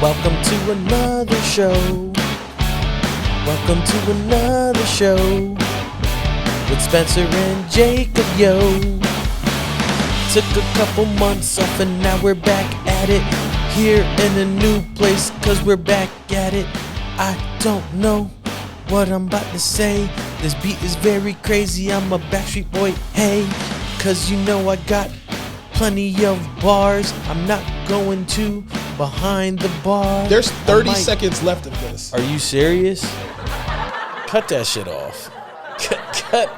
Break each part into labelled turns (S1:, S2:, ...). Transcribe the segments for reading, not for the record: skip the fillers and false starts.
S1: Welcome to another show. Welcome to another show with Spencer and Jacob, yo. Took a couple months off and now we're back at it. Here in a new place, cause we're back at it. I don't know what I'm about to say. This beat is very crazy, I'm a Backstreet Boy, hey. Cause you know I got plenty of bars. I'm not going to behind the bar.
S2: There's 30 seconds left of this.
S1: Are you serious? Cut that shit off. Cut.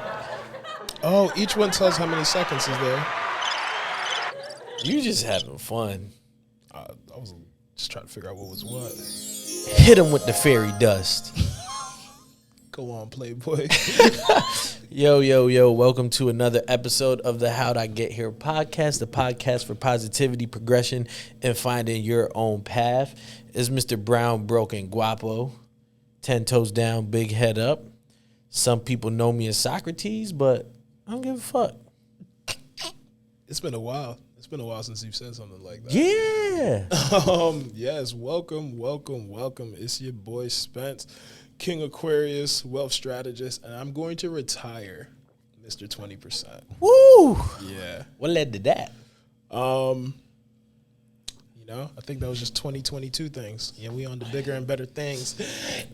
S2: Oh, each one tells how many seconds is there.
S1: You just having fun.
S2: I was just trying to figure out what was what.
S1: Hit him with the fairy dust.
S2: Go on, Playboy.
S1: Yo. Welcome to another episode of the How'd I Get Here podcast, the podcast for positivity, progression, and finding your own path. It's Mr. Brown, Broken Guapo. 10 toes down, big head up. Some people know me as Socrates, but I don't give a fuck.
S2: It's been a while. It's been a while since you've said something like that.
S1: Yeah.
S2: Yes, welcome. It's your boy Spence, King Aquarius, wealth strategist, and I'm going to retire Mr. 20%.
S1: Woo!
S2: Yeah.
S1: What led to that?
S2: I think that was just 2022 things. Yeah, we on the bigger and better things.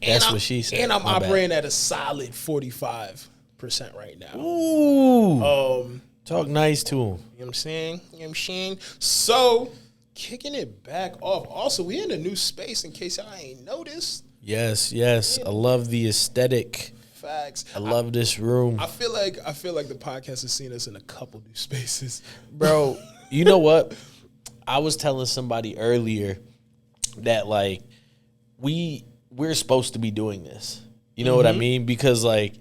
S1: That's what she said.
S2: And I'm
S1: My bad.
S2: operating at a solid 45% right now.
S1: Ooh. Talk nice to him.
S2: You know what I'm saying? So, kicking it back off. Also, we in a new space in case y'all ain't noticed.
S1: Yes. I love the aesthetic.
S2: Facts.
S1: I love this room.
S2: I feel like the podcast has seen us in a couple new spaces.
S1: Bro, you know what? I was telling somebody earlier that like we're supposed to be doing this. You know what I mean? Because like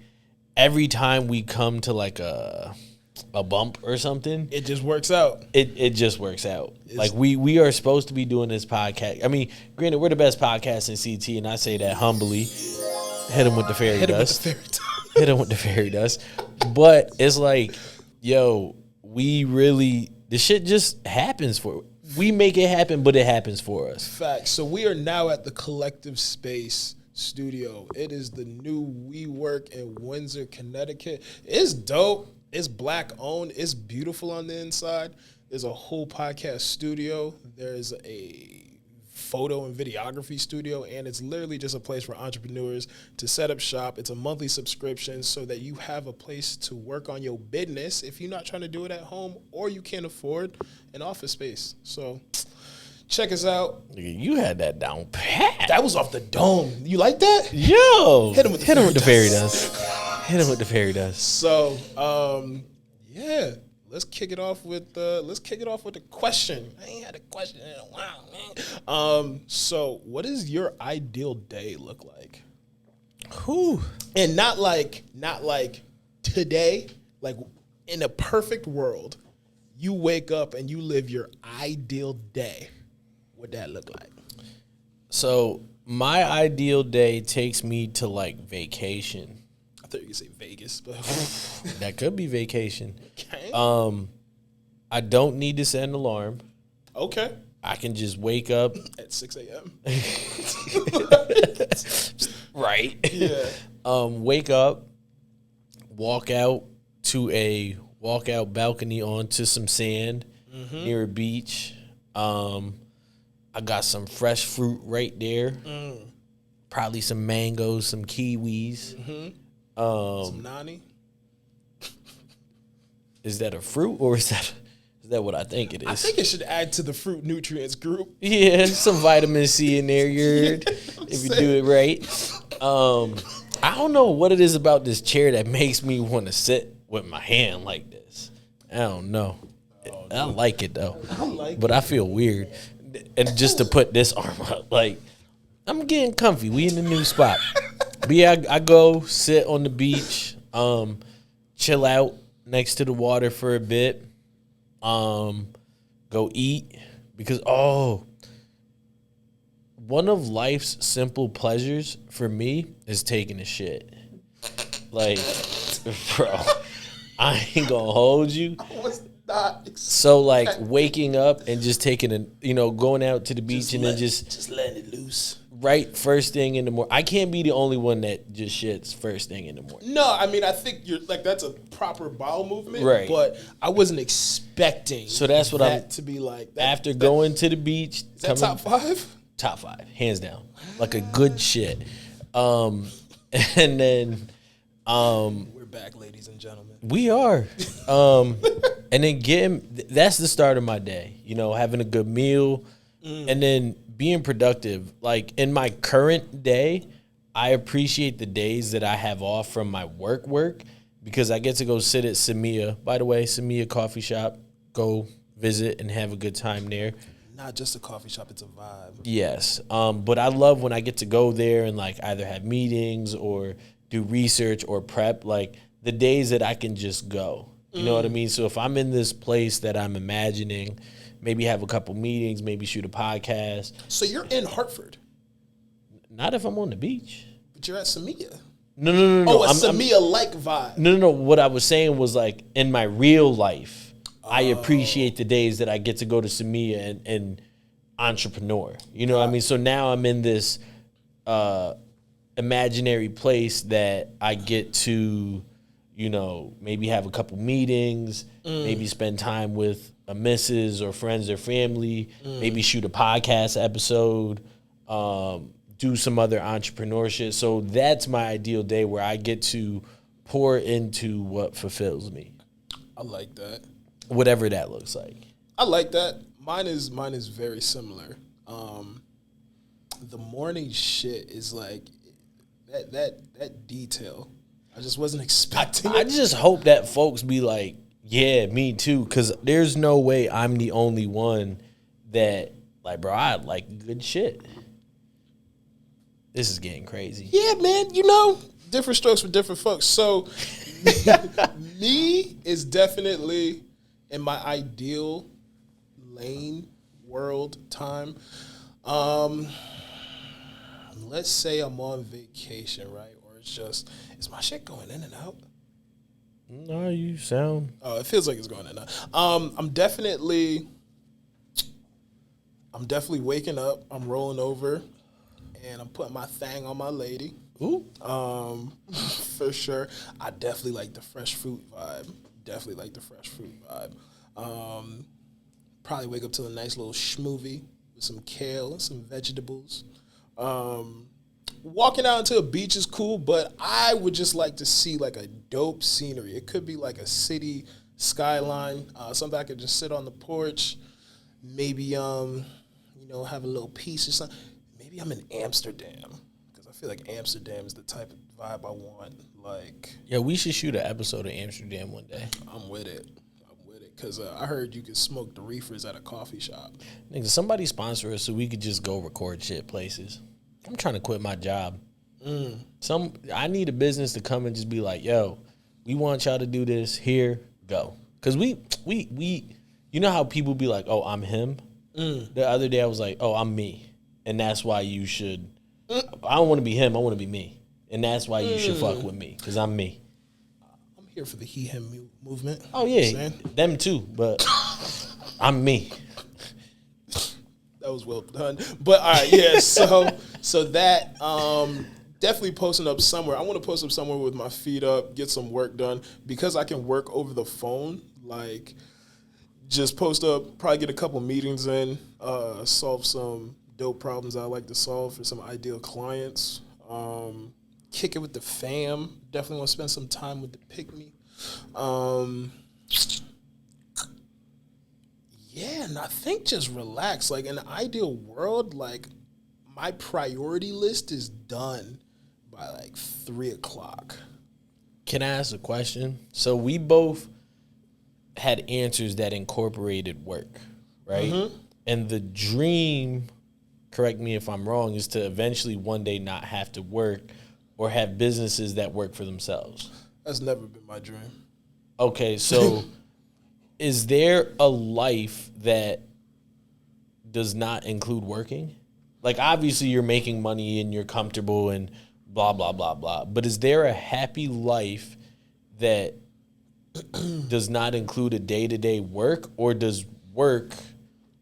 S1: every time we come to like a bump or something,
S2: It just works out.
S1: It just works out. Like we are supposed to be doing this podcast. I mean, granted, we're the best podcast in CT, and I say that humbly. Hit him with the fairy dust. Hit him with the fairy dust. But it's like, yo, the shit just happens we make it happen, but it happens for us.
S2: Facts. So we are now at the Collective Space Studio. It is the new WeWork in Windsor, Connecticut. It's dope. It's black owned. It's beautiful on the inside. There's a whole podcast studio. There's a photo and videography studio, and it's literally just a place for entrepreneurs to set up shop. It's a monthly subscription so that you have a place to work on your business if you're not trying to do it at home or you can't afford an office space. So check us out.
S1: You had that down pat.
S2: That was off the dome. You like that?
S1: Yo.
S2: Hit him with the
S1: fairy dust. Hit him with the fairy dust.
S2: So, yeah. Let's kick it off with a question. I ain't had a question in a while, man. So what does your ideal day look like?
S1: Whew.
S2: And not like today, like in a perfect world, you wake up and you live your ideal day. What'd that look like?
S1: So my ideal day takes me to like vacation.
S2: I thought you could say Vegas, but
S1: That could be vacation.
S2: okay.
S1: I don't need to set an alarm.
S2: Okay.
S1: I can just wake up
S2: At 6 a.m.
S1: right.
S2: Yeah.
S1: Wake up, walk out balcony onto some sand near a beach. I got some fresh fruit right there. Probably some mangoes, some kiwis.
S2: Some nani.
S1: Is that a fruit or is that what I think it is?
S2: I think it should add to the fruit nutrients group.
S1: Yeah, some vitamin C in there, you heard, if you do it right. I don't know what it is about this chair that makes me want to sit with my hand like this. I don't know. I like it though. But I feel weird. And just to put this arm up, like, I'm getting comfy. We in the new spot. But yeah, I go sit on the beach, chill out next to the water for a bit, go eat because one of life's simple pleasures for me is taking a shit. Like, bro, I ain't gonna hold you. So like waking up and just taking going out to the beach and then
S2: just letting it loose.
S1: Right, first thing in the morning. I can't be the only one that just shits first thing in the morning.
S2: No, I mean I think you're like that's a proper bowel movement,
S1: right?
S2: But I wasn't expecting.
S1: So that's what I'm
S2: to be like.
S1: After going to the beach,
S2: is that top 5?
S1: Top 5, hands down, like a good shit. And then
S2: we're back, ladies and gentlemen.
S1: We are. And then that's the start of my day. Having a good meal, and then being productive. Like in my current day, I appreciate the days that I have off from my work because I get to go sit at Samia. By the way, Samia Coffee Shop. Go visit and have a good time there.
S2: Not just a coffee shop, it's a vibe.
S1: Yes. But I love when I get to go there and like either have meetings or do research or prep, like the days that I can just go. You know what I mean? So if I'm in this place that I'm imagining, maybe have a couple meetings, maybe shoot a podcast.
S2: So you're in Hartford?
S1: Not if I'm on the beach.
S2: But you're at Samia.
S1: No.
S2: Oh, a Samia-like vibe.
S1: No. What I was saying was like in my real life, I appreciate the days that I get to go to Samia and entrepreneur. You know what I mean? So now I'm in this imaginary place that I get to, maybe have a couple meetings, maybe spend time with a missus or friends or family, maybe shoot a podcast episode, do some other entrepreneurship. So that's my ideal day where I get to pour into what fulfills me.
S2: I like that.
S1: Whatever that looks like.
S2: I like that. Mine is very similar. The morning shit is like that detail. I just wasn't expecting it.
S1: I just hope that folks be like, yeah, me too, because there's no way I'm the only one that, like, bro, I like good shit. This is getting crazy.
S2: Yeah, man, different strokes for different folks. So, me is definitely in my ideal lane, world, time. Let's say I'm on vacation, right? Or it's just, is my shit going in and out?
S1: No, you sound.
S2: Oh, it feels like it's going in and out. I'm definitely waking up. I'm rolling over, and I'm putting my thing on my lady.
S1: Ooh.
S2: For sure. I definitely like the fresh fruit vibe. Probably wake up to a nice little schmovie with some kale and some vegetables. Walking out into a beach is cool, but I would just like to see like a dope scenery. It could be like a city skyline, something I could just sit on the porch, maybe have a little piece or something. Maybe I'm in Amsterdam because I feel like Amsterdam is the type of vibe I want. Like,
S1: yeah, we should shoot an episode of Amsterdam one day.
S2: I'm with it. Because I heard you could smoke the reefers at a coffee shop.
S1: Nigga, somebody sponsor us so we could just go record shit places. I'm trying to quit my job. I need a business to come and just be like, yo, we want y'all to do this. Here, go. Because we you know how people be like, oh, I'm him? The other day I was like, oh, I'm me. And that's why you should. I don't want to be him. I want to be me. And that's why you should fuck with me. Because I'm me.
S2: Here for the he-him movement.
S1: Oh, yeah. Them too, but I'm me.
S2: That was well done. But, all right, yeah, so that definitely posting up somewhere. I want to post up somewhere with my feet up, get some work done. Because I can work over the phone, like, just post up, probably get a couple meetings in, solve some dope problems I like to solve for some ideal clients. Kick it with the fam. Definitely want to spend some time with the pick-me. Yeah, and I think just relax. Like, in the ideal world, like, my priority list is done by, like, 3 o'clock.
S1: Can I ask a question? So we both had answers that incorporated work, right? Mm-hmm. And the dream, correct me if I'm wrong, is to eventually one day not have to work or have businesses that work for themselves.
S2: That's never been my dream.
S1: Okay, so is there a life that does not include working? Like, obviously you're making money and you're comfortable and blah, blah, blah, blah. But is there a happy life that does not include a day-to-day work, or does work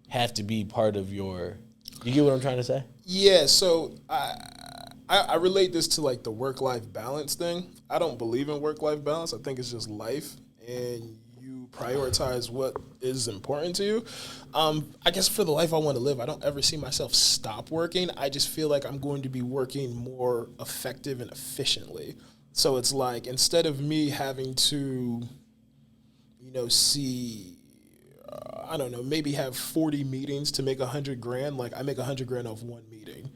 S1: have to be part of your? You get what I'm trying to say?
S2: Yeah. So I relate this to like the work-life balance thing. I don't believe in work-life balance. I think it's just life, and you prioritize what is important to you. I guess for the life I want to live, I don't ever see myself stop working. I just feel like I'm going to be working more effective and efficiently. So it's like, instead of me having to, see, I don't know, maybe have 40 meetings to make $100,000, like I make $100,000 off one meeting.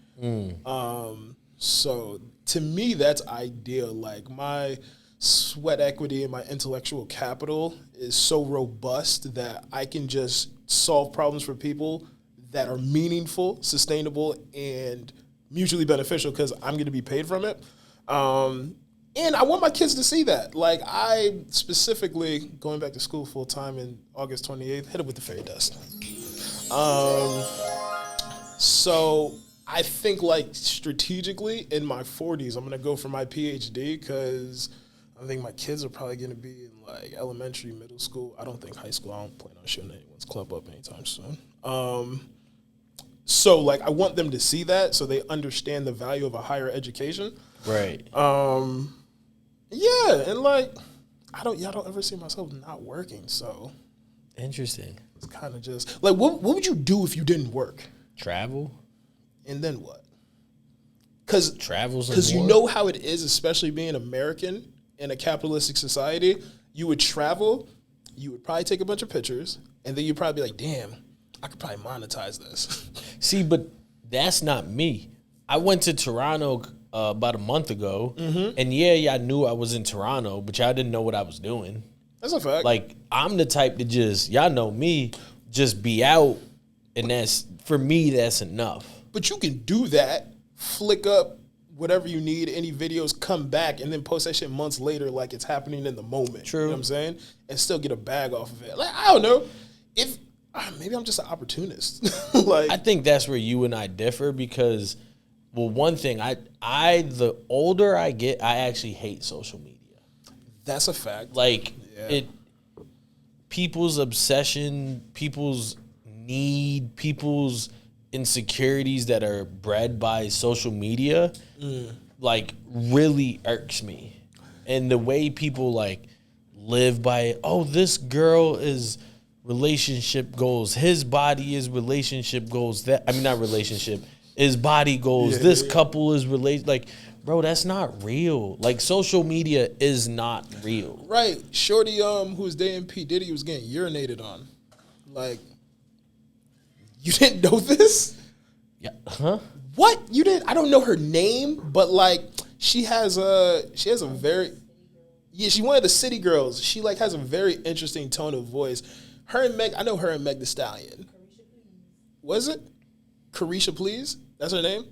S2: So to me, that's ideal. Like, my sweat equity and my intellectual capital is so robust that I can just solve problems for people that are meaningful, sustainable, and mutually beneficial because I'm going to be paid from it. And I want my kids to see that. Like, I specifically, going back to school full time in August 28th, hit it with the fairy dust. So I think, like, strategically in my 40s, I'm going to go for my PhD because I think my kids are probably going to be in, like, elementary, middle school. I don't think high school. I don't plan on shooting anyone's club up anytime soon. So, like, I want them to see that so they understand the value of a higher education.
S1: Right.
S2: Yeah, and, like, I don't ever see myself not working, so.
S1: Interesting.
S2: It's kind of just, like, what would you do if you didn't work?
S1: Travel.
S2: And then what? Because you
S1: more.
S2: know how it is, especially being American in a capitalistic society. You would travel, you would probably take a bunch of pictures, and then you'd probably be like, damn, I could probably monetize this.
S1: See, but that's not me. I went to Toronto about a month ago, and yeah, I knew I was in Toronto, but y'all didn't know what I was doing.
S2: That's a fact.
S1: Like, I'm the type to just, y'all know me, just be out, and that's, for me, that's enough.
S2: But you can do that, flick up whatever you need, any videos, come back, and then post that shit months later like it's happening in the moment.
S1: True.
S2: You know what I'm saying? And still get a bag off of it. Like, I don't know. If maybe I'm just an opportunist. Like,
S1: I think that's where you and I differ because, well, one thing, the older I get, I actually hate social media.
S2: That's a fact.
S1: Like, people's obsession, people's need, people's insecurities that are bred by social media, like, really irks me. And the way people, like, live by it. Oh, this girl is relationship goals. His body is relationship goals. Not relationship. Is body goals. This couple is like, bro, that's not real. Like, social media is not real.
S2: Right. Shorty, who was dating P. Diddy was getting urinated on. Like, you didn't know this?
S1: Yeah. Huh?
S2: What? You didn't? I don't know her name, but, like, she has a very, she's one of the city girls. She, like, has a very interesting tone of voice. I know her and Meg Thee Stallion. Was it? Carisha, please? That's her name?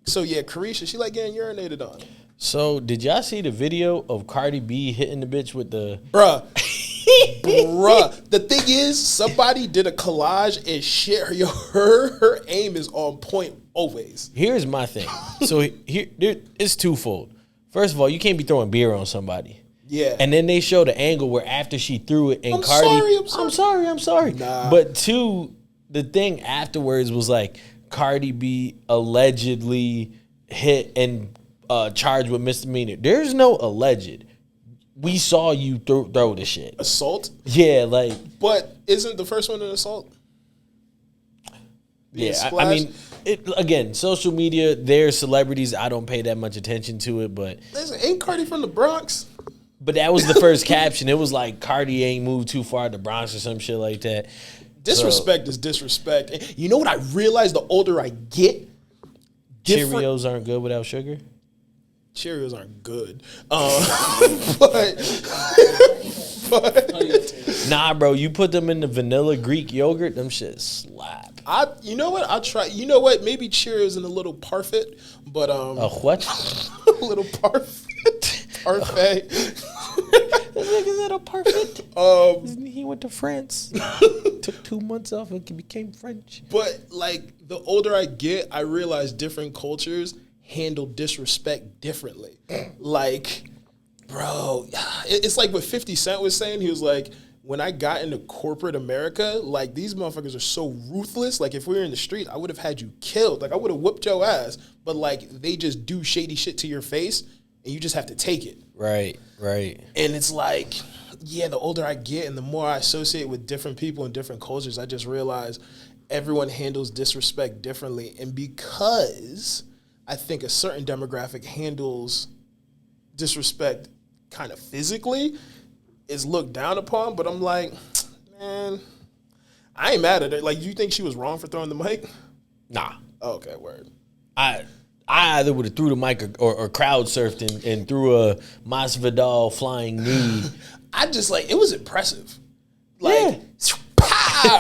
S2: So, yeah, Carisha, she, like, getting urinated on.
S1: So, did y'all see the video of Cardi B hitting the bitch with the...
S2: Bruh. The thing is, somebody did a collage and shit. Her aim is on point always.
S1: Here's my thing. So, it's twofold. First of all, you can't be throwing beer on somebody.
S2: Yeah.
S1: And then they show the angle where after she threw it and
S2: I'm
S1: Cardi...
S2: sorry.
S1: I'm sorry.
S2: Nah.
S1: But two, the thing afterwards was like Cardi B allegedly hit and charged with misdemeanor. There's no alleged. We saw you throw the shit.
S2: Assault?
S1: Yeah, like...
S2: But isn't the first one an assault?
S1: Yeah, I mean, again, social media, they're celebrities. I don't pay that much attention to it, but...
S2: Listen, ain't Cardi from the Bronx?
S1: But that was the first caption. It was like, Cardi ain't moved too far to the Bronx or some shit like that.
S2: Disrespect is disrespect. And you know what I realize the older I get?
S1: Cheerios aren't good without sugar?
S2: Cheerios aren't good. But
S1: Nah, bro, you put them in the vanilla Greek yogurt, them shit slap.
S2: you know what? I'll try. You know what? Maybe Cheerios and a little parfait, but
S1: A what?
S2: a little parfait. Parfait.
S1: This nigga's at a parfait. He went to France. Took 2 months off and became French.
S2: But, like, the older I get, I realize different cultures handle disrespect differently. Like, Bro, it's like what 50 Cent was saying. He was like, when I got into corporate America, like these motherfuckers are so ruthless. Like if we were in the street, I would have had you killed. Like I would have whooped your ass. But like they just do shady shit to your face and you just have to take it.
S1: Right.
S2: And it's like, yeah, the older I get and the more I associate with different people and different cultures, I just realize everyone handles disrespect differently. And because I think a certain demographic handles disrespect kind of physically, is looked down upon, but I'm like, man, I ain't mad at her. Like, you think she was wrong for throwing the mic?
S1: Nah.
S2: Okay, word.
S1: I either would have threw the mic or crowd surfed and threw a Masvidal flying knee.
S2: I just, like, it was impressive. Like,
S1: pow!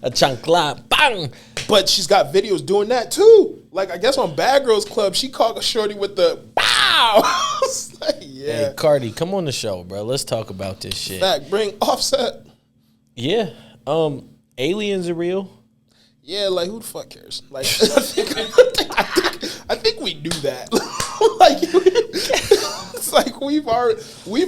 S1: A chancla, bang!
S2: But she's got videos doing that, too. Like, I guess on Bad Girls Club, she caught a shorty with the pow! Like, yeah.
S1: Hey, Cardi, come on the show, bro. Let's talk about this shit.
S2: Fact, bring Offset.
S1: Yeah. Aliens are real.
S2: Yeah, like, who the fuck cares? Like, I think we knew that. Like, it's like we've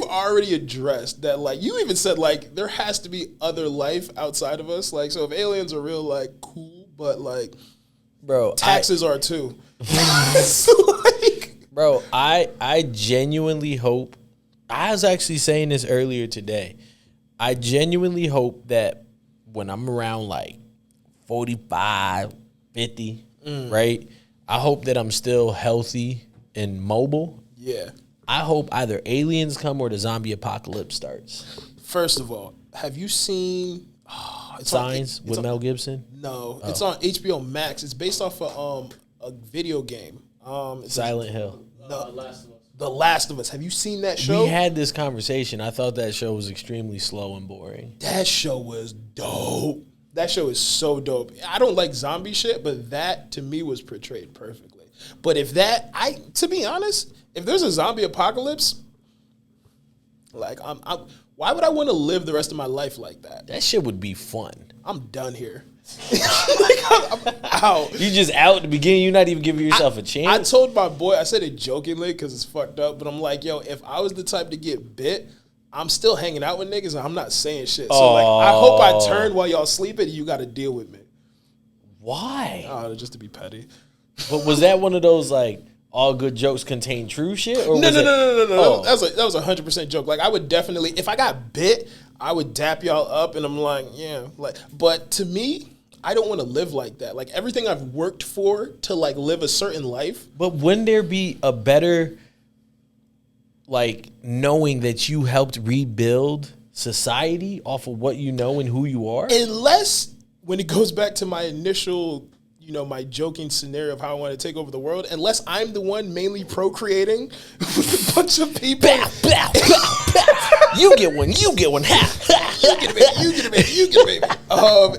S2: already addressed that. Like, you even said, like, there has to be other life outside of us. Like, so if aliens are real, like, cool, but, like,
S1: bro,
S2: taxes are too. So, like,
S1: bro, I genuinely hope, I was actually saying this earlier today, I genuinely hope that when I'm around like 45, 50, right, I hope that I'm still healthy and mobile.
S2: Yeah.
S1: I hope either aliens come or the zombie apocalypse starts.
S2: First of all, have you seen
S1: Signs with Mel Gibson?
S2: No, it's on HBO Max. It's based off of a video game.
S1: Silent Hill.
S2: The Last of Us. Have you seen that show?
S1: We had this conversation. I thought that show was extremely slow and boring.
S2: That show was dope. That show is so dope. I don't like zombie shit, but that to me was portrayed perfectly. But to be honest, if there's a zombie apocalypse, like why would I want to live the rest of my life like that?
S1: That shit would be fun.
S2: I'm done here. Like, I'm out.
S1: You just out at the beginning. You're not even giving yourself a chance.
S2: I told my boy, I said it jokingly because it's fucked up, but I'm like, yo, if I was the type to get bit, I'm still hanging out with niggas and I'm not saying shit. So like, I hope I turn while y'all sleeping and you got to deal with me.
S1: Why?
S2: Just to be petty.
S1: But was that one of those like all good jokes contain true shit? Or
S2: No.
S1: Oh.
S2: That was 100% joke. Like I would definitely, if I got bit, I would dap y'all up and I'm like, yeah. Like, but to me, I don't want to live like that. Like everything I've worked for to like live a certain life.
S1: But wouldn't there be a better, like, knowing that you helped rebuild society off of what you know and who you are?
S2: Unless, when it goes back to my initial, my joking scenario of how I want to take over the world, unless I'm the one mainly procreating with a bunch of people.
S1: You get one, you get one.
S2: You get a baby, you get a baby.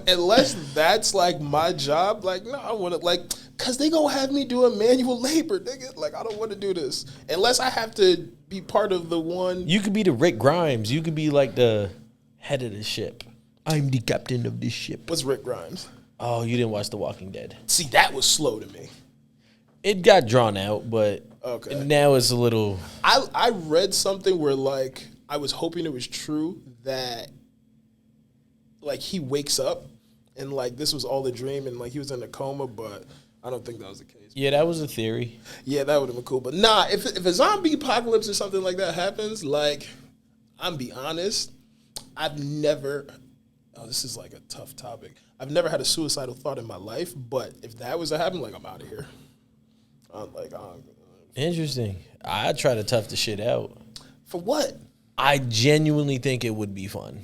S2: Unless that's like my job, like, no, I want to, like, because they going to have me doing manual labor, nigga. Like, I don't want to do this. Unless I have to be part of the one.
S1: You could be the Rick Grimes. You could be like the head of the ship. I'm the captain of this ship.
S2: What's Rick Grimes?
S1: Oh, you didn't watch The Walking Dead.
S2: See, that was slow to me.
S1: It got drawn out, but now it's a little.
S2: I read something where, like, I was hoping it was true that, like, he wakes up and, like, this was all a dream and, like, he was in a coma, but I don't think that was the case.
S1: Yeah, that was a theory.
S2: Yeah, that would have been cool. But nah, if a zombie apocalypse or something like that happens, like, I'm be honest, I've never. Oh, this is like a tough topic. I've never had a suicidal thought in my life, but if that was to happen, like, I'm out of here.
S1: Interesting. I try to tough the shit out.
S2: For what?
S1: I genuinely think it would be fun.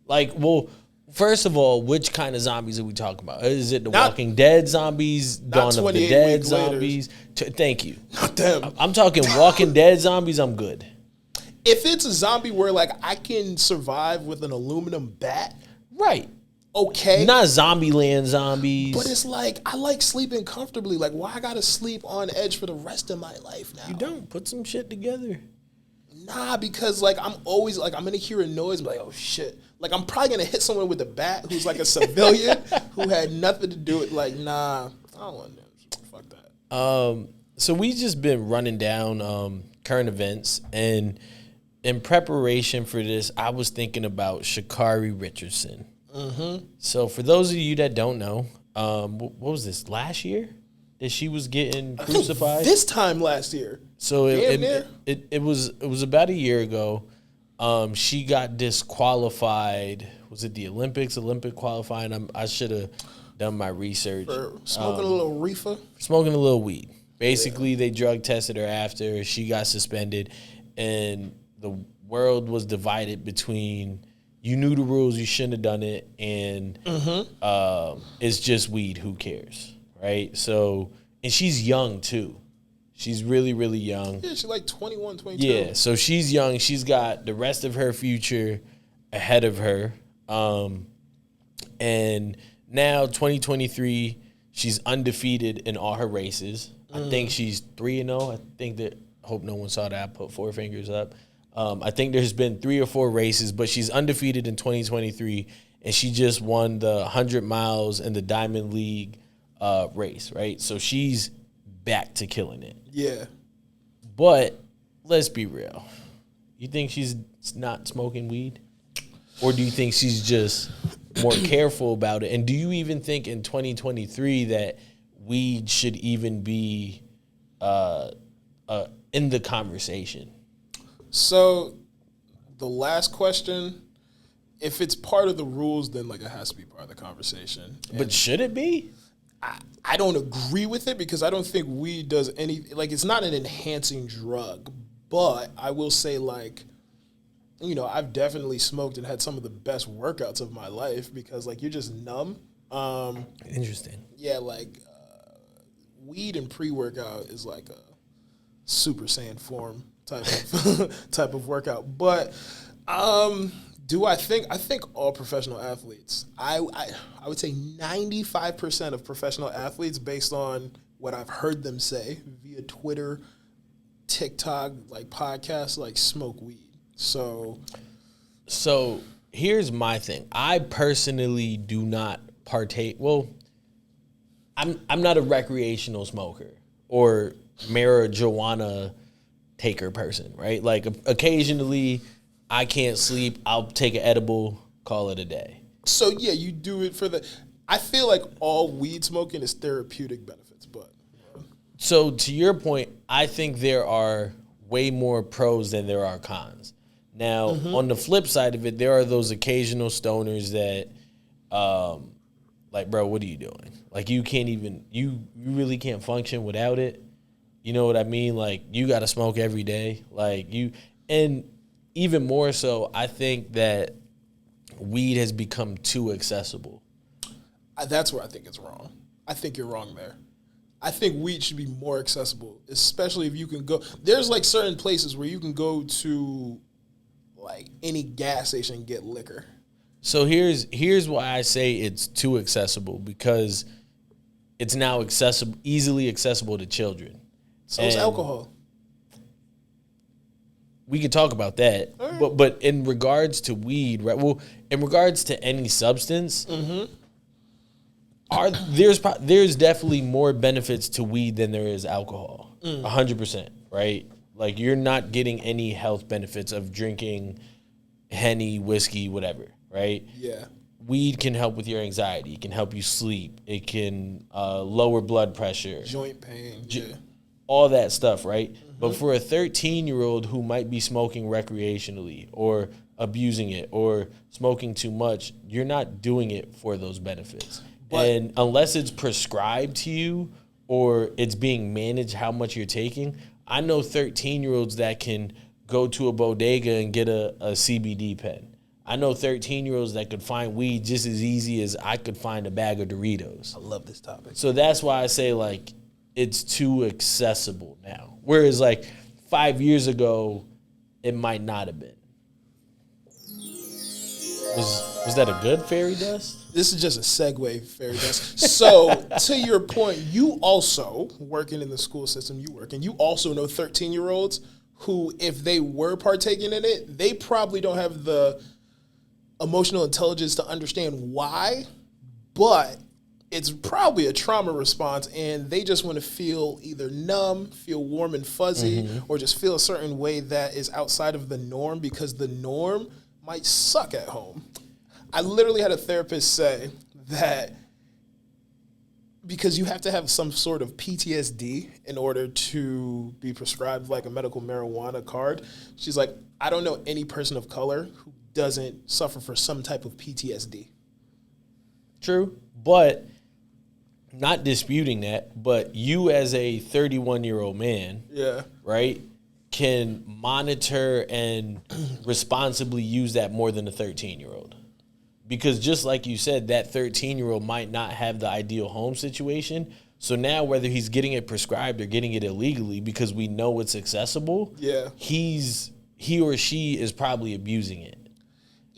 S1: Like, well, first of all, which kind of zombies are we talking about? Is it the Walking Dead zombies, Dawn of the Dead zombies? Thank you.
S2: Not them.
S1: I'm talking Walking Dead zombies, I'm good.
S2: If it's a zombie where, like, I can survive with an aluminum bat.
S1: Right.
S2: Okay.
S1: Not Zombieland zombies.
S2: But it's like, I like sleeping comfortably. Like, why I gotta sleep on edge for the rest of my life now?
S1: You don't. Put some shit together.
S2: Nah, because, like, I'm always, like, I'm gonna hear a noise, I'm like, oh, shit. Like, I'm probably gonna hit someone with a bat who's, like, a civilian who had nothing to do with, like, nah, I don't want that. Fuck that.
S1: So we just been running down current events, and in preparation for this, I was thinking about Sha'Carri Richardson. So for those of you that don't know, what was this, last year that she was getting crucified?
S2: This time last year.
S1: So it was about a year ago. She got disqualified. Was it the Olympic qualifying? I should have done my research.
S2: For smoking a little reefer?
S1: Smoking a little weed. Basically, they drug tested her after. She got suspended, and the world was divided between you knew the rules, you shouldn't have done it, and it's just weed, who cares, right? So, and she's young, too. She's really, really young.
S2: Yeah, she's like 21, 22.
S1: Yeah, so she's young. She's got the rest of her future ahead of her. And now, 2023, she's undefeated in all her races. I think she's 3-0. I think that, hope no one saw that. I put 4 fingers up. I think there's been 3 or 4 races, but she's undefeated in 2023, and she just won the 100 miles in the Diamond League race, right? So she's back to killing it.
S2: Yeah.
S1: But let's be real. You think she's not smoking weed? Or do you think she's just more careful about it? And do you even think in 2023 that weed should even be in the conversation?
S2: So the last question, if it's part of the rules, then like it has to be part of the conversation.
S1: But should it be?
S2: I don't agree with it because I don't think weed does any, like, it's not an enhancing drug. But I will say, like, you know, I've definitely smoked and had some of the best workouts of my life because, like, you're just numb.
S1: Interesting.
S2: Yeah, like, weed and pre-workout is like a Super Saiyan form type of workout. But I think all professional athletes, I would say 95% of professional athletes, based on what I've heard them say via Twitter, TikTok, like podcasts, like smoke weed. So
S1: here's my thing. I personally do not partake. Well, I'm not a recreational smoker or marijuana taker person, right? Like occasionally I can't sleep, I'll take an edible, call it a day.
S2: So yeah, you do it for I feel like all weed smoking is therapeutic benefits, but.
S1: So to your point, I think there are way more pros than there are cons. Now, on the flip side of it, there are those occasional stoners that, like, bro, what are you doing? Like, you can't even, you really can't function without it. You know what I mean? Like, you got to smoke every day. Like, and even more so, I think that weed has become too accessible.
S2: That's where I think it's wrong. I think you're wrong there. I think weed should be more accessible, especially if you can go. There's like certain places where you can go to like any gas station and get liquor.
S1: So here's why I say it's too accessible, because it's now easily accessible to children.
S2: So it's alcohol.
S1: We could talk about that, right. but in regards to weed, right? Well, in regards to any substance, there's definitely more benefits to weed than there is alcohol. 100%, right? Like, you're not getting any health benefits of drinking Henny, whiskey, whatever, right?
S2: Yeah.
S1: Weed can help with your anxiety. It can help you sleep. It can lower blood pressure.
S2: Joint pain.
S1: All that stuff, right? But for a 13-year-old who might be smoking recreationally or abusing it or smoking too much, you're not doing it for those benefits. And unless it's prescribed to you or it's being managed how much you're taking, I know 13-year-olds that can go to a bodega and get a CBD pen. I know 13-year-olds that could find weed just as easy as I could find a bag of Doritos.
S2: I love this topic.
S1: So that's why I say, like, it's too accessible now. Whereas, like, 5 years ago, it might not have been. Was that a good fairy dust?
S2: This is just a segue, fairy dust. So, to your point, you also, working in the school system, you also know 13-year-olds who, if they were partaking in it, they probably don't have the emotional intelligence to understand why, but it's probably a trauma response, and they just want to feel either numb, feel warm and fuzzy, or just feel a certain way that is outside of the norm, because the norm might suck at home. I literally had a therapist say that because you have to have some sort of PTSD in order to be prescribed like a medical marijuana card. She's like, I don't know any person of color who doesn't suffer for some type of PTSD.
S1: True, but not disputing that, but you as a 31-year-old man, right, can monitor and responsibly use that more than a 13-year-old. Because just like you said, that 13-year-old might not have the ideal home situation. So now whether he's getting it prescribed or getting it illegally because we know it's accessible, he or she is probably abusing it.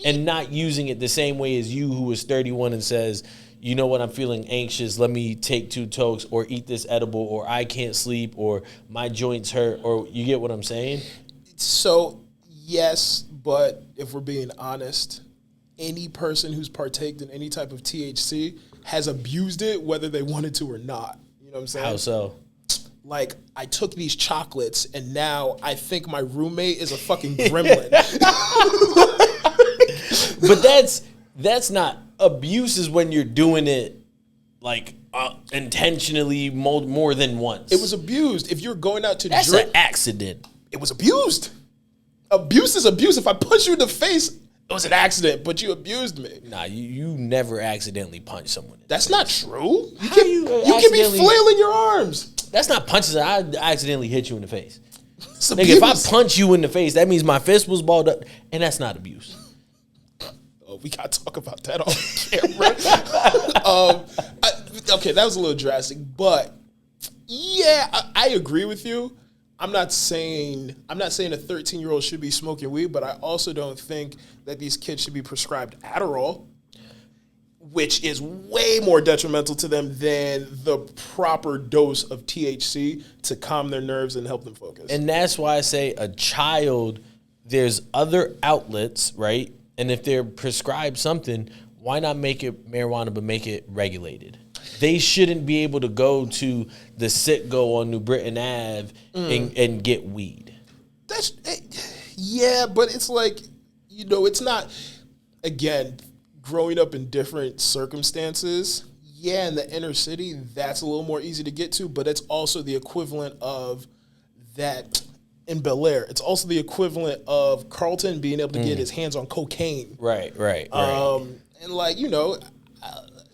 S1: And not using it the same way as you, who is 31 and says, you know what, I'm feeling anxious, let me take 2 tokes or eat this edible, or I can't sleep, or my joints hurt, or you get what I'm saying?
S2: So, yes, but if we're being honest, any person who's partaked in any type of THC has abused it, whether they wanted to or not. You know what I'm saying?
S1: How so?
S2: Like, I took these chocolates, and now I think my roommate is a fucking gremlin.
S1: But that's not abuse. Is when you're doing it like intentionally more than once.
S2: It was abused. If you're going out to
S1: drink, that's an accident.
S2: It was abused. Abuse is abuse. If I punch you in the face, it was an accident, but you abused me.
S1: Nah, you never accidentally punch someone.
S2: That's not true. You can be flailing your arms.
S1: That's not punches. I accidentally hit you in the face. Nigga, if I punch you in the face, that means my fist was balled up, and that's not abuse.
S2: Oh, we got to talk about that on camera. Okay, that was a little drastic, but yeah, I agree with you. I'm not saying a 13-year-old should be smoking weed, but I also don't think that these kids should be prescribed Adderall, which is way more detrimental to them than the proper dose of THC to calm their nerves and help them focus.
S1: And that's why I say a child, there's other outlets, right? And if they're prescribed something, why not make it marijuana but make it regulated? They shouldn't be able to go to the Citgo on New Britain Ave and get weed.
S2: Yeah, but it's like, it's not, again, growing up in different circumstances, in the inner city, that's a little more easy to get to, but it's also the equivalent of that in Bel Air. It's also the equivalent of Carlton being able to get his hands on cocaine.
S1: Right.
S2: And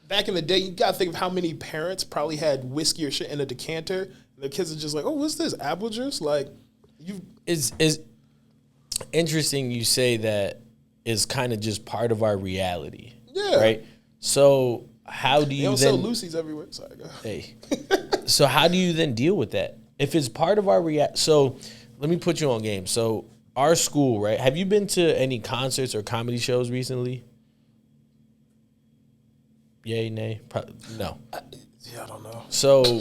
S2: back in the day, you got to think of how many parents probably had whiskey or shit in a decanter. And their kids are just like, oh, what's this, apple juice? Like,
S1: It's interesting you say that is kind of just part of our reality. Yeah. Right? So how do you
S2: sell Lucy's everywhere. Sorry, go.
S1: Hey. So how do you then deal with that? If it's part of our so let me put you on game. So our school, right? Have you been to any concerts or comedy shows recently? Yay, nay? No.
S2: I don't know.
S1: So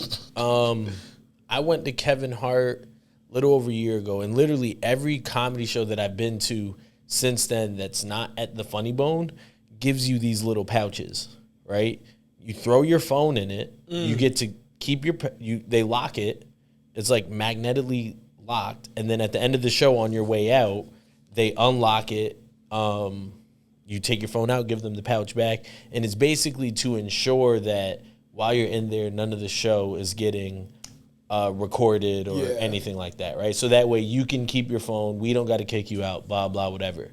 S1: I went to Kevin Hart a little over a year ago, and literally every comedy show that I've been to since then that's not at the Funny Bone gives you these little pouches, right? You throw your phone in it. You get to keep they lock it. It's like magnetically locked. And then at the end of the show on your way out, they unlock it. You take your phone out, give them the pouch back. And it's basically to ensure that while you're in there, none of the show is getting recorded or anything like that, right? So that way you can keep your phone. We don't got to kick you out, blah, blah, whatever.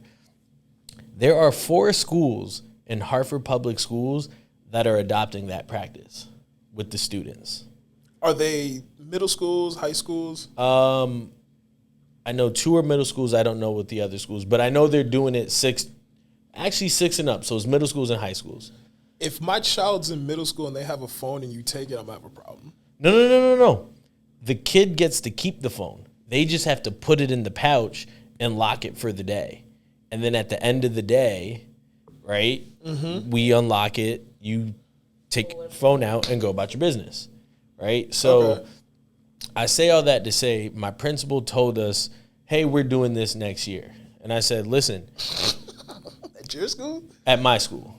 S1: There are 4 schools in Hartford Public Schools that are adopting that practice with the students.
S2: Are they middle schools, high schools?
S1: I know 2 are middle schools. I don't know what the other schools, but I know they're doing it 6 and up. So it's middle schools and high schools.
S2: If my child's in middle school and they have a phone and you take it, I'm going to have a problem.
S1: No. The kid gets to keep the phone. They just have to put it in the pouch and lock it for the day. And then at the end of the day, right, we unlock it. You take your phone out and go about your business, right? So I say all that to say my principal told us, hey, we're doing this next year. And I said, listen.
S2: At your school?
S1: At my school,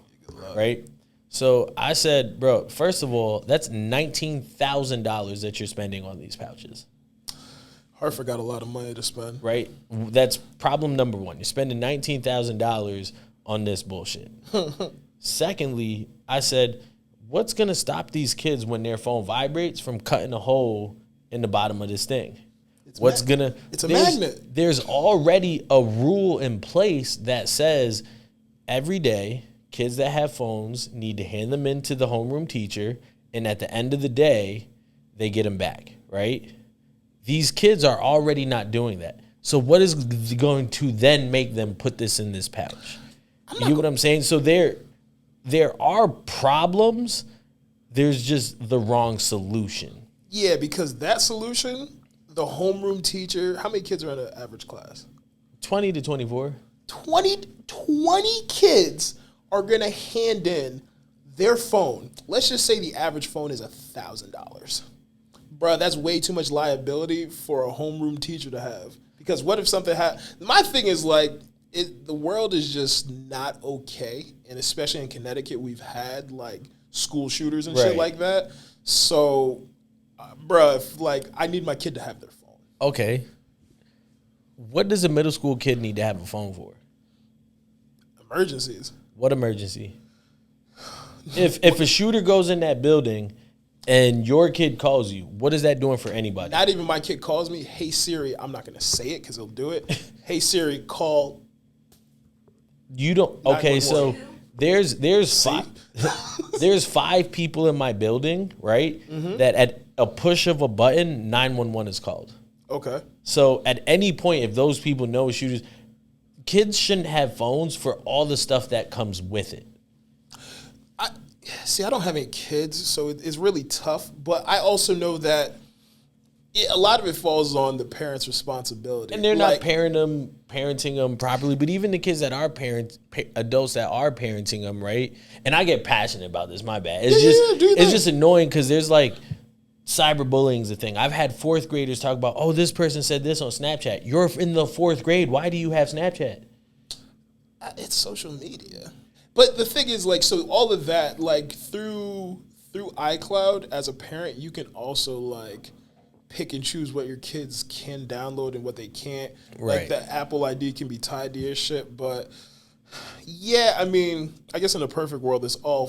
S1: right? So I said, bro, first of all, that's $19,000 that you're spending on these pouches.
S2: Hartford got a lot of money to spend.
S1: Right? That's problem number one. You're spending $19,000 on this bullshit. Secondly, I said, what's going to stop these kids when their phone vibrates from cutting a hole in the bottom of this thing? It's a magnet. There's already a rule in place that says every day kids that have phones need to hand them in to the homeroom teacher, and at the end of the day, they get them back, right? These kids are already not doing that. So what is going to then make them put this in this pouch? You get what I'm saying? So there are problems. There's just the wrong solution.
S2: Yeah, because that solution, the homeroom teacher, how many kids are in an average class?
S1: 20 to 24.
S2: 20 kids are going to hand in their phone. Let's just say the average phone is $1,000. Bro, that's way too much liability for a homeroom teacher to have. Because what if something my thing is like, the world is just not okay. And especially in Connecticut, we've had like school shooters and shit like that. So, bro, I need my kid to have their phone.
S1: Okay. What does a middle school kid need to have a phone for?
S2: Emergencies.
S1: What emergency? If a shooter goes in that building and your kid calls you, what is that doing for anybody?
S2: Not even my kid calls me, hey Siri, I'm not going to say it because he'll do it. Hey Siri, call.
S1: You don't. Okay, so there's five people in my building, right? Mm-hmm. That at a push of a button, 911 is called.
S2: Okay. So
S1: at any point, if those people know shooters, kids shouldn't have phones for all the stuff that comes with it.
S2: I don't have any kids, so it's really tough. But I also know that a lot of it falls on the parents' responsibility.
S1: And they're not parenting them properly. But even the kids that are adults that are parenting them, right? And I get passionate about this, my bad. It's just annoying because there's like cyberbullying is a thing. I've had fourth graders talk about, oh, this person said this on Snapchat. You're in the fourth grade. Why do you have Snapchat?
S2: It's social media. But the thing is, like, so all of that, like, through iCloud, as a parent, you can also, like, pick and choose what your kids can download and what they can't. Right. Like, the Apple ID can be tied to your shit. But, yeah, I mean, I guess in a perfect world, this all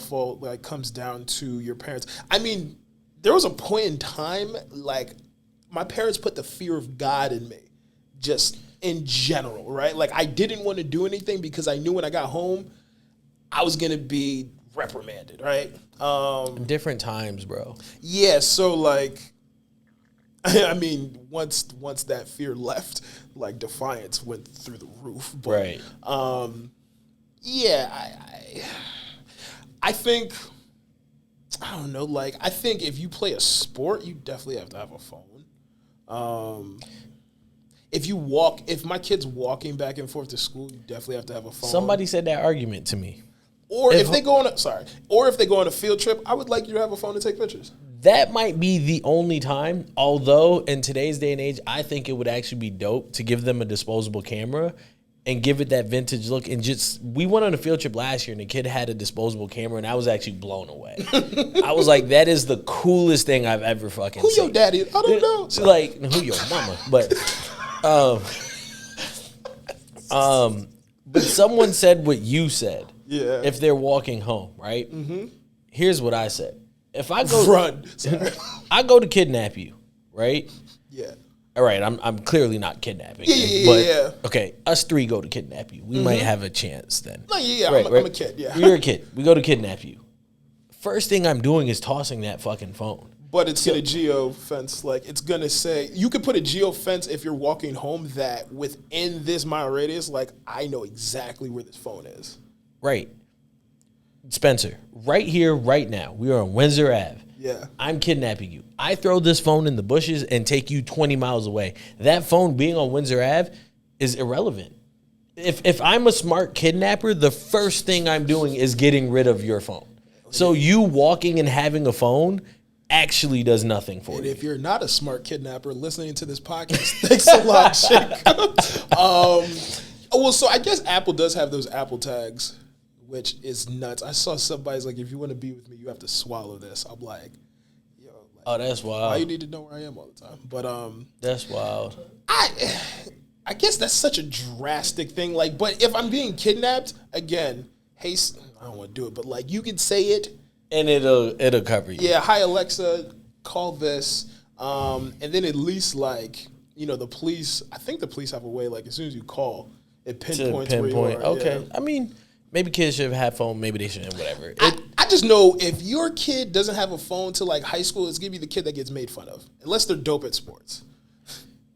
S2: comes down to your parents. I mean, there was a point in time, like, my parents put the fear of God in me, just in general, right? Like, I didn't want to do anything because I knew when I got home, I was going to be reprimanded, right?
S1: Different times, bro. Yeah,
S2: so, like, I mean, once that fear left, like, defiance went through the roof. But,
S1: right.
S2: Yeah, I think, I don't know, like, I think if you play a sport, you definitely have to have a phone. If my kid's walking back and forth to school, you definitely have to have a phone.
S1: Somebody said that argument to me.
S2: Or if they go on a field trip, I would like you to have a phone to take pictures.
S1: That might be the only time, although in today's day and age, I think it would actually be dope to give them a disposable camera and give it that vintage look. And we went on a field trip last year and the kid had a disposable camera and I was actually blown away. I was like, that is the coolest thing I've ever fucking seen.
S2: Who your daddy? I don't know.
S1: So like, who your mama? But, but someone said what you said.
S2: Yeah.
S1: If they're walking home, right? Mm-hmm. Here's what I said. If I go
S2: run,
S1: I go to kidnap you, right?
S2: Yeah.
S1: All right, I'm clearly not kidnapping you.
S2: Yeah.
S1: Okay, us three go to kidnap you. We might have a chance then.
S2: No, right, I'm a kid, yeah.
S1: You're a kid. We go to kidnap you. First thing I'm doing is tossing that fucking phone.
S2: But it's going to geo-fence. Like, it's going to say, you could put a geo-fence if you're walking home that within this mile radius, like, I know exactly where this phone is.
S1: Right. Spencer, right here, right now, we are on Windsor Ave.
S2: Yeah.
S1: I'm kidnapping you. I throw this phone in the bushes and take you 20 miles away. That phone being on Windsor Ave is irrelevant. If I'm a smart kidnapper, the first thing I'm doing is getting rid of your phone. So you walking and having a phone actually does nothing for you.
S2: And if you're not a smart kidnapper listening to this podcast, thanks a lot, Jacob. Well, so I guess Apple does have those Apple tags which is nuts. I saw somebody's like, if you want to be with me, you have to swallow this. I'm like, yo, like,
S1: Oh, that's wild.
S2: why you need to know where I am all the time? But
S1: that's wild.
S2: I guess that's such a drastic thing. Like, but if I'm being kidnapped, again, hey, I don't want to do it, but like you could say it,
S1: and it'll cover you.
S2: Yeah, hi Alexa, call this, and then at least like the police. I think the police have a way like as soon as you call, it pinpoints where you are.
S1: Okay,
S2: yeah.
S1: I mean, maybe kids should have phone, maybe they shouldn't. Whatever.
S2: I just know if your kid doesn't have a phone till like high school, it's gonna be the kid that gets made fun of, unless they're dope at sports.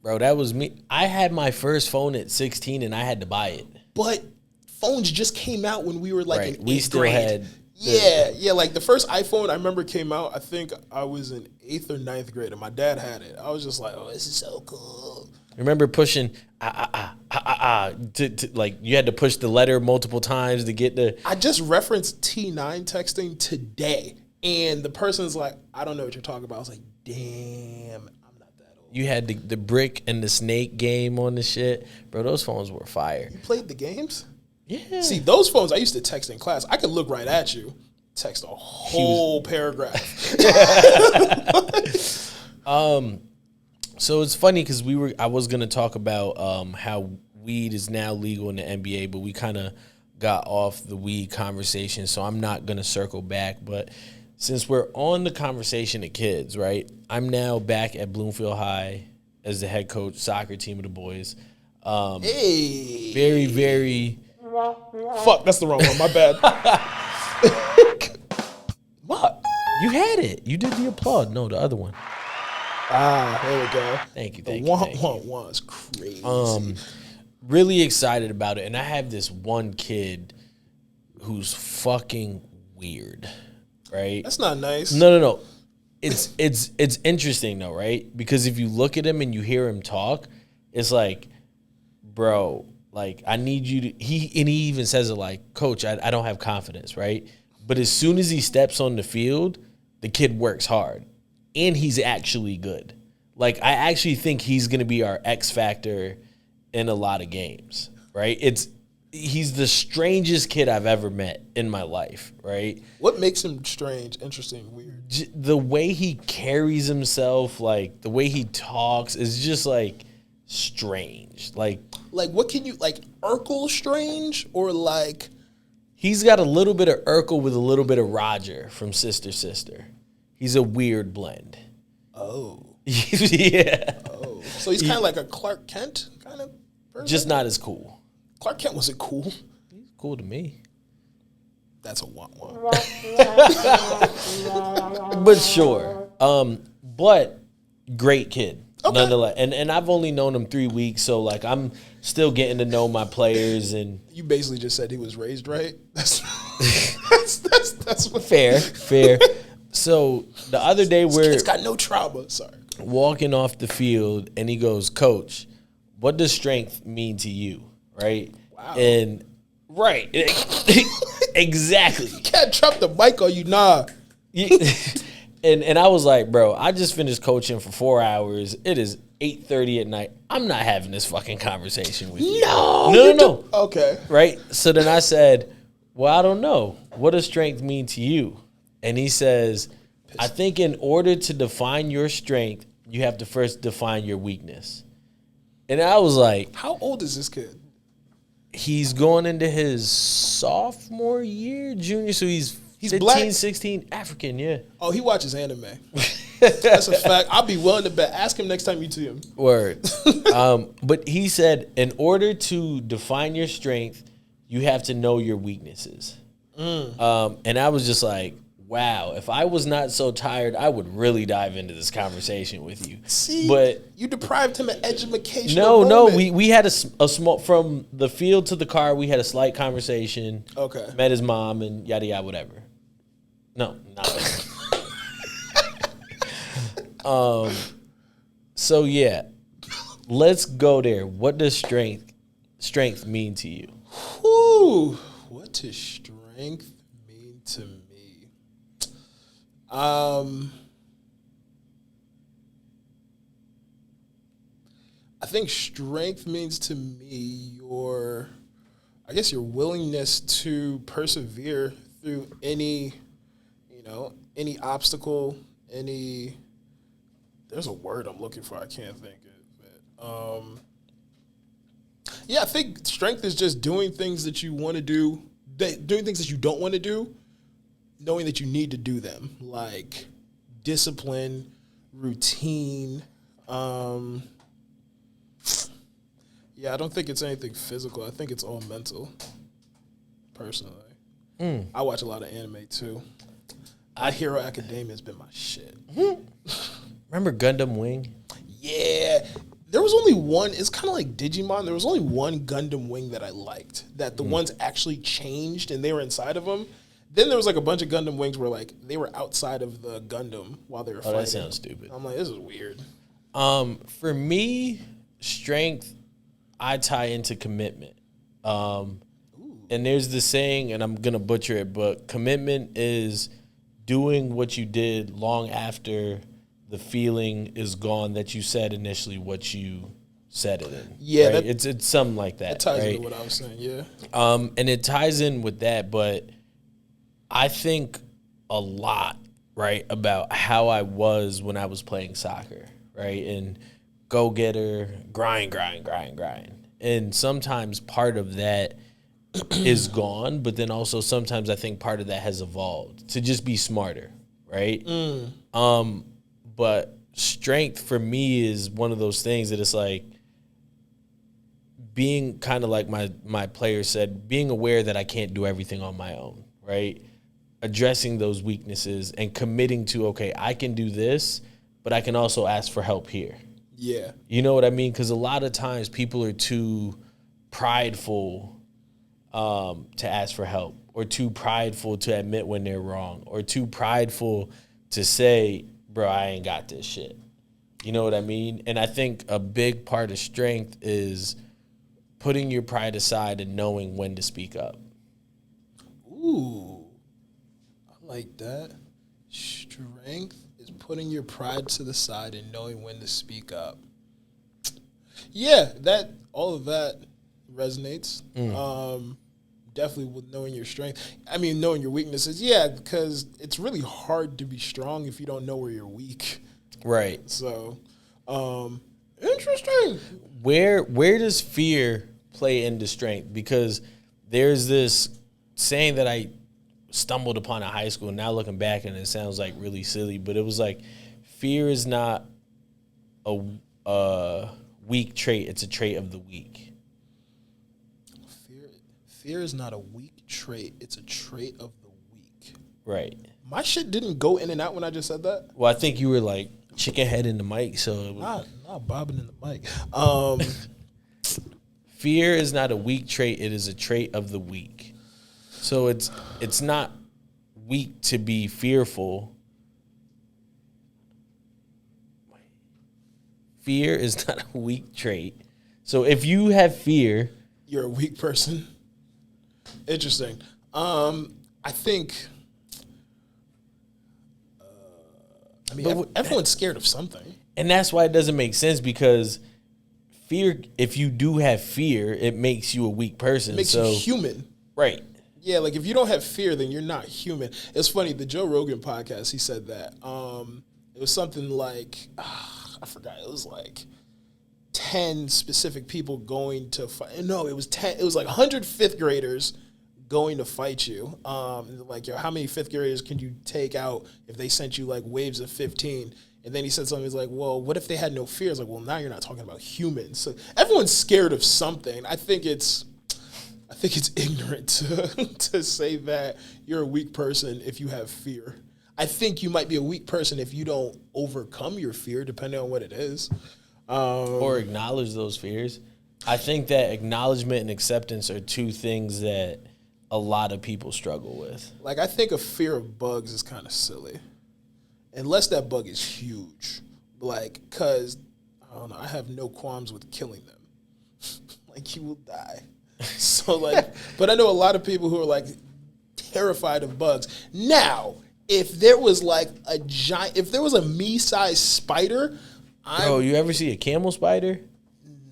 S1: Bro, that was me. I had my first phone at 16 and I had to buy it.
S2: But phones just came out when we were like in 8th grade.
S1: Had
S2: yeah, like the first iPhone I remember came out, I think I was in 8th or 9th grade and my dad had it. I was just like, oh, this is so cool.
S1: Remember pushing to like you had to push the letter multiple times to get the.
S2: I just referenced T9 texting today and the person's like, I don't know what you're talking about. I was like, damn.
S1: You had the brick and the snake game on the shit. Bro, those phones were fire.
S2: You played the games?
S1: Yeah.
S2: See, those phones, I used to text in class. I could look right at you, text a whole paragraph.
S1: So it's funny because I was going to talk about how weed is now legal in the NBA, but we kind of got off the weed conversation, so I'm not going to circle back. But since we're on the conversation of kids, right, I'm now back at Bloomfield High as the head coach, soccer team of the boys.
S2: Hey.
S1: Very, very...
S2: Fuck, that's the wrong one. My bad.
S1: What? You had it. You did the applaud. No, the other one.
S2: There we go.
S1: Thank you.
S2: The one is crazy.
S1: Really excited about it. And I have this one kid who's fucking weird, right?
S2: That's not nice.
S1: No. It's interesting though, right? Because if you look at him and you hear him talk, it's like, bro, like I need you to. He even says it like, Coach, I don't have confidence, right? But as soon as he steps on the field, the kid works hard, and he's actually good. Like I actually think he's gonna be our X factor in a lot of games, right? He's the strangest kid I've ever met in my life, right?
S2: What makes him strange, interesting, weird?
S1: The way he carries himself, like the way he talks is just like strange. Like
S2: what can you, like Urkel strange or like?
S1: He's got a little bit of Urkel with a little bit of Roger from Sister Sister. He's a weird blend.
S2: Oh.
S1: Yeah.
S2: Oh. So he's kind of like a Clark Kent kind of person?
S1: Just not as cool.
S2: Clark Kent wasn't cool.
S1: He's cool to me.
S2: That's a want.
S1: But sure. But great kid.
S2: Okay.
S1: Nonetheless. And I've only known him 3 weeks, so like I'm still getting to know my players. And
S2: you basically just said he was raised right. That's what.
S1: Fair. So the other day
S2: It's got no trauma. Sorry.
S1: Walking off the field, and he goes, Coach, what does strength mean to you? Right?
S2: Wow.
S1: And right. Exactly.
S2: You can't drop the mic on you, nah.
S1: And I was like, bro, I just finished coaching for 4 hours. It is 8:30 at night. I'm not having this fucking conversation with you. No.
S2: Okay.
S1: Right? So then I said, well, I don't know. What does strength mean to you? And he says, I think in order to define your strength, you have to first define your weakness. And I was like,
S2: how old is this kid?
S1: He's going into his sophomore year, junior, so he's 15,
S2: black?
S1: 16, African, yeah.
S2: Oh, he watches anime. That's a fact. I'll be willing to bet. Ask him next time you see him.
S1: Word. But he said, in order to define your strength, you have to know your weaknesses. And I was just like, wow, if I was not so tired, I would really dive into this conversation with you.
S2: See,
S1: but
S2: you deprived him of education.
S1: No, we had a small, from the field to the car, we had a slight conversation.
S2: Okay.
S1: Met his mom and yada, yada, whatever. No, not that. So, yeah, let's go there. What does strength mean to you?
S2: Whew. What does strength mean to me? I think strength means to me I guess your willingness to persevere through any obstacle, there's a word I'm looking for, I can't think of it. Yeah, I think strength is just doing things that you want to do, doing things that you don't want to do, knowing that you need to do them, like discipline, routine. Yeah, I don't think it's anything physical. I think it's all mental, personally. I watch a lot of anime, too. My Hero Academia has been my shit.
S1: Remember Gundam Wing?
S2: Yeah. There was only one. It's kind of like Digimon. There was only one Gundam Wing that I liked, that the ones actually changed and they were inside of them. Then there was like a bunch of Gundam Wings where like they were outside of the Gundam while they were fighting.
S1: That sounds stupid.
S2: I'm like, this is weird.
S1: For me, strength, I tie into commitment. And there's this saying, and I'm going to butcher it, but commitment is doing what you did long after the feeling is gone that you said initially what you said it in.
S2: Yeah.
S1: Right? It's something like that.
S2: It ties
S1: right?
S2: into what I was saying, yeah.
S1: And it ties in with that, but I think a lot, right, about how I was when I was playing soccer, right? And go-getter, grind. And sometimes part of that is gone, but then also sometimes I think part of that has evolved to just be smarter, right? But strength for me is one of those things that it's like being kind of like my player said, being aware that I can't do everything on my own, right? Addressing those weaknesses and committing to, okay, I can do this, but I can also ask for help here.
S2: Yeah.
S1: You know what I mean? Because a lot of times people are too prideful to ask for help, or too prideful to admit when they're wrong, or too prideful to say, bro, I ain't got this shit. You know what I mean? And I think a big part of strength is putting your pride aside and knowing when to speak up.
S2: Ooh, I like that. Strength is putting your pride to the side and knowing when to speak up. Yeah, all of that resonates. Definitely with knowing your strength. I mean, knowing your weaknesses. Yeah, because it's really hard to be strong if you don't know where you're weak.
S1: Right.
S2: So, interesting.
S1: Where does fear play into strength? Because there's this saying that I stumbled upon in high school. Now looking back, and it sounds like really silly, but it was like, fear is not a weak trait. It's a trait of the weak.
S2: Fear is not a weak trait. It's a trait of the weak.
S1: Right.
S2: My shit didn't go in and out when I just said that.
S1: Well, I think you were like chicken head in the mic, so it was
S2: not bobbing in the mic.
S1: Fear is not a weak trait. It is a trait of the weak. So it's not weak to be fearful. Fear is not a weak trait. So if you have fear,
S2: you're a weak person. Interesting. I think. Everyone's scared of something,
S1: and that's why it doesn't make sense, because fear. If you do have fear, it makes you a weak person.
S2: It makes you human,
S1: right?
S2: Yeah, like if you don't have fear, then you're not human. It's funny. The Joe Rogan podcast, he said that. It was something like I forgot. It was like 10 specific people going to fight. No, it was 10. It was like 100 fifth graders going to fight you. Like, yo, how many fifth graders can you take out if they sent you like waves of 15? And then he said something. He's like, well, what if they had no fear? It's like, well, now you're not talking about humans. So everyone's scared of something. I think it's ignorant to say that you're a weak person if you have fear. I think you might be a weak person if you don't overcome your fear, depending on what it is.
S1: Or acknowledge those fears. I think that acknowledgement and acceptance are two things that a lot of people struggle with.
S2: Like, I think a fear of bugs is kind of silly. Unless that bug is huge. Like, because, I don't know, I have no qualms with killing them. Like, you will die. So, like, but I know a lot of people who are, like, terrified of bugs. Now, if there was, like, if there was a me-sized spider,
S1: Bro, you ever see a camel spider?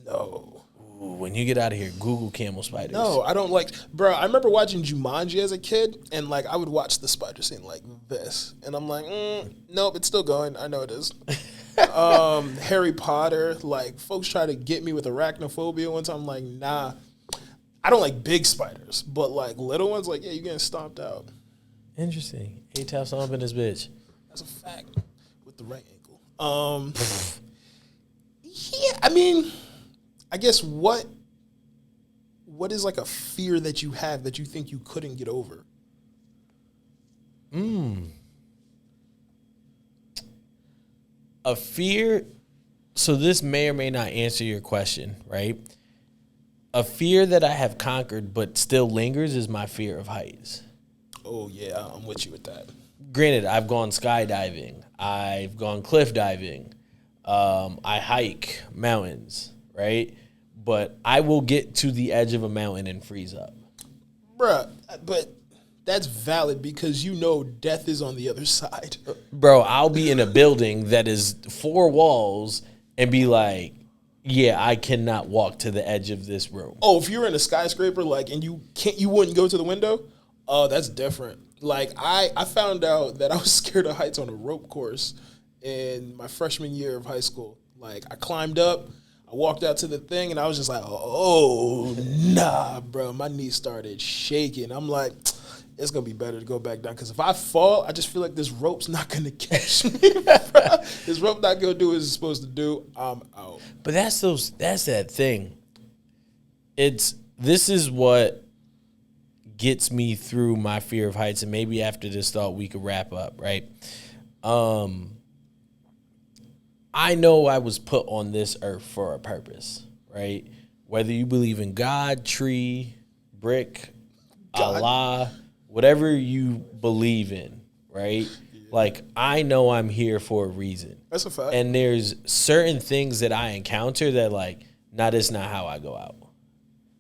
S2: No.
S1: when you get out of here, Google camel spiders.
S2: No, I don't like, bro. I remember watching Jumanji as a kid, and like I would watch the spider scene like this, and I'm like, nope, it's still going. I know it is. Harry Potter, like folks try to get me with arachnophobia one time. I'm like, nah, I don't like big spiders, but like little ones, like yeah, you getting stomped out.
S1: Interesting. A-tap stomping this bitch.
S2: That's a fact with the right ankle. Yeah, I mean, I guess what is like a fear that you have that you think you couldn't get over?
S1: A fear, so this may or may not answer your question, right? A fear that I have conquered but still lingers is my fear of heights.
S2: Oh, yeah, I'm with you with that.
S1: Granted, I've gone skydiving. I've gone cliff diving. I hike mountains, right? But I will get to the edge of a mountain and freeze up.
S2: Bruh, but that's valid because you know death is on the other side.
S1: Bro, I'll be in a building that is 4 walls and be like, yeah, I cannot walk to the edge of this room.
S2: Oh, if you're in a skyscraper, like, and you wouldn't go to the window? Oh, that's different. Like, I found out that I was scared of heights on a rope course in my freshman year of high school. Like, I climbed up, I walked out to the thing, and I was just like, oh, nah, bro. My knees started shaking. I'm like, it's going to be better to go back down because if I fall, I just feel like this rope's not going to catch me, bro. This rope not going to do what it's supposed to do. I'm out.
S1: But that's that thing. This is what gets me through my fear of heights, and maybe after this thought we could wrap up, right? I know I was put on this earth for a purpose, right? Whether you believe in God, tree, brick,
S2: God.
S1: Allah, whatever you believe in, right? Yeah. Like, I know I'm here for a reason.
S2: That's a fact.
S1: And there's certain things that I encounter that, like, nah, that's not how I go out.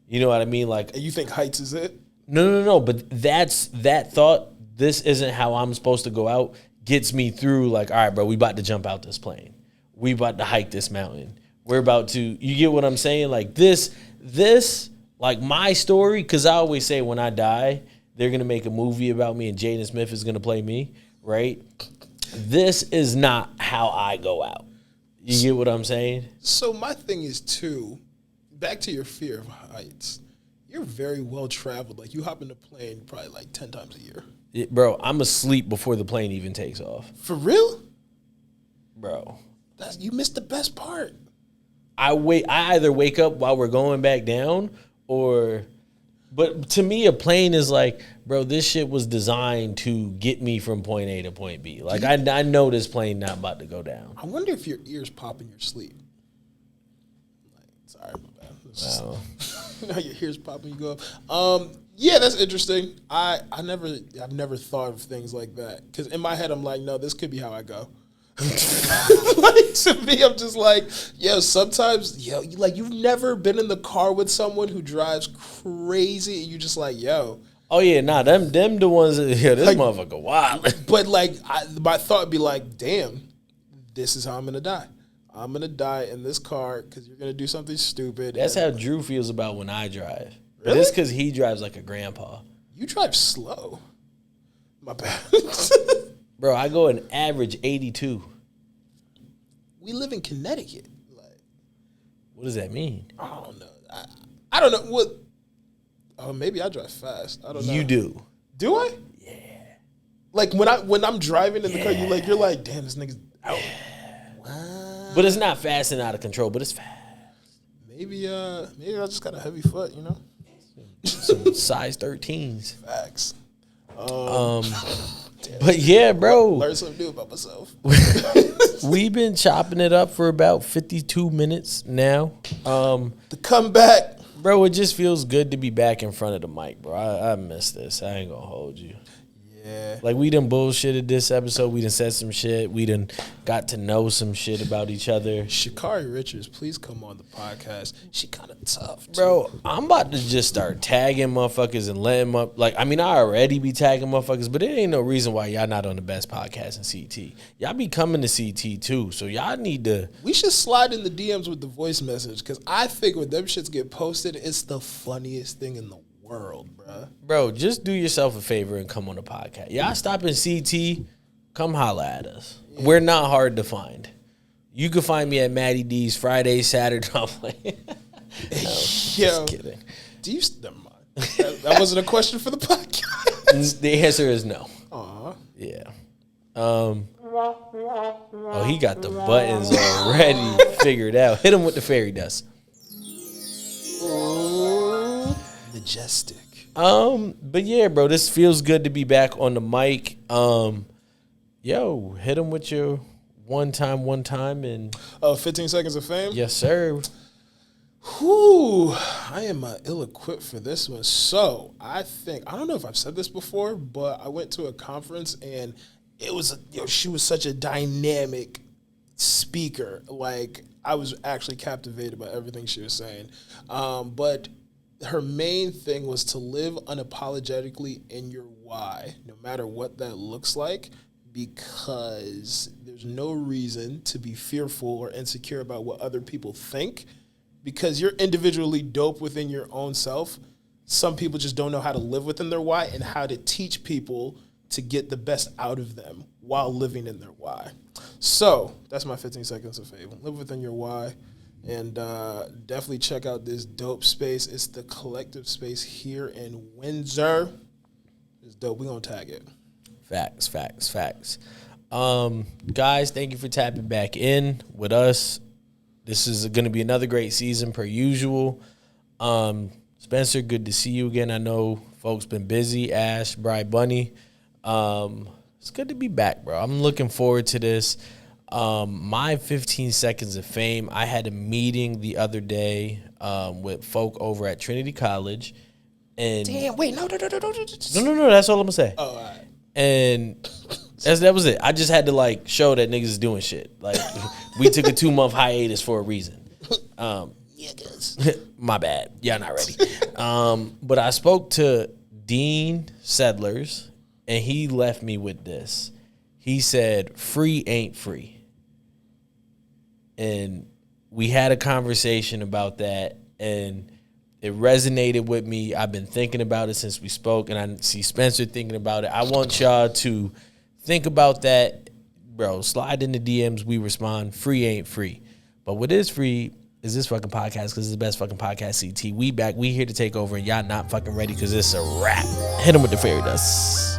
S1: You know what I mean? Like,
S2: and you think heights is it?
S1: No. But that thought, this isn't how I'm supposed to go out, gets me through, like, all right, bro, we about to jump out this plane. We about to hike this mountain. We're about to, you get what I'm saying? Like this, like my story, because I always say when I die, they're going to make a movie about me and Jaden Smith is going to play me, right? This is not how I go out. You get what I'm saying?
S2: So my thing is, too, back to your fear of heights. You're very well traveled. Like, you hop in a plane probably like 10 times a year.
S1: Bro, I'm asleep before the plane even takes off.
S2: For real?
S1: Bro.
S2: You missed the best part.
S1: I either wake up while we're going back down but to me, a plane is like, bro, this shit was designed to get me from point A to point B. Like, I know this plane not about to go down.
S2: I wonder if your ears pop in your sleep. Like, sorry, my bad.
S1: Wow.
S2: You know, your ears pop when you go up. Yeah, that's interesting. I've never thought of things like that. Because in my head, I'm like, no, this could be how I go. Like, to me, I'm just like, yo, sometimes, you've never been in the car with someone who drives crazy and you just like, yo.
S1: Oh, yeah, nah, them the ones that, yeah, this like, motherfucker wild.
S2: But, like, my thought would be like, damn, this is how I'm going to die. I'm going to die in this car because you're going to do something stupid.
S1: That's how Drew feels about when I drive. Really? But it's because he drives like a grandpa.
S2: You drive slow. My bad.
S1: Bro, I go an average 82.
S2: We live in Connecticut. Like,
S1: what does that mean?
S2: I don't know. I don't know what. Oh, maybe I drive fast. I don't know.
S1: You do.
S2: Do I?
S1: Yeah.
S2: Like when I'm driving in the car, you're like, damn, this nigga's out.
S1: Wow. But it's not fast and out of control. But it's fast.
S2: Maybe I just got a heavy foot. You know.
S1: Some size 13s.
S2: Facts.
S1: But yeah, bro.
S2: Learn something new about myself.
S1: We've been chopping it up for about 52 minutes now.
S2: The comeback.
S1: Bro, it just feels good to be back in front of the mic, bro. I miss this. I ain't gonna hold you.
S2: Yeah, Yeah.
S1: Like, we done bullshitted this episode. We done said some shit. We done got to know some shit about each other.
S2: Sha'Carri Richards, please come on the podcast. She kind of tough, too.
S1: Bro, I'm about to just start tagging motherfuckers and letting them up. Like, I mean, I already be tagging motherfuckers, but there ain't no reason why y'all not on the best podcast in CT. Y'all be coming to CT, too, so y'all need to...
S2: We should slide in the DMs with the voice message, because I think when them shits get posted, it's the funniest thing in the world, bruh.
S1: Bro, just do yourself a favor and come on the podcast. Y'all stop in CT, come holla at us. Yeah. We're not hard to find. You can find me at Matty D's Friday, Saturday. I'm like,
S2: just kidding. Never mind. That wasn't a question for the podcast.
S1: The answer is no.
S2: Aw.
S1: Yeah. Oh, he got the buttons already figured out. Hit him with the fairy dust.
S2: Majestic.
S1: But yeah, bro, this feels good to be back on the mic. Yo, hit him with your one time, and
S2: 15 seconds of fame.
S1: Yes, sir.
S2: Whew, I am ill-equipped for this one. So I don't know if I've said this before, but I went to a conference and it was she was such a dynamic speaker. Like, I was actually captivated by everything she was saying. But her main thing was to live unapologetically in your why, no matter what that looks like, because there's no reason to be fearful or insecure about what other people think, because you're individually dope within your own self. Some people just don't know how to live within their why and how to teach people to get the best out of them while living in their why. So that's my 15 seconds of fame. Live within your why. And definitely check out this dope space. It's the Collective Space here in Windsor. It's dope. We're going to tag it.
S1: Facts. Guys, thank you for tapping back in with us. This is going to be another great season per usual. Spencer, good to see you again. I know folks been busy. Ash, Bri Bunny. It's good to be back, bro. I'm looking forward to this. My 15 seconds of fame, I had a meeting the other day with folk over at Trinity College. And
S2: damn, wait, no,
S1: that's all I'm going to say.
S2: Oh, all right.
S1: And that was it. I just had to, like, show that niggas is doing shit. Like, we took a 2-month hiatus for a reason. My bad. Y'all not ready. But I spoke to Dean Sedlers, and he left me with this. He said, free ain't free. And we had a conversation about that, and it resonated with me. I've been thinking about it since we spoke, and I see Spencer thinking about it. I want y'all to think about that. Bro, slide in the DMs. We respond. Free ain't free. But what is free is this fucking podcast, because it's the best fucking podcast CT. We back. We here to take over, and y'all not fucking ready because it's a wrap. Hit them with the fairy dust.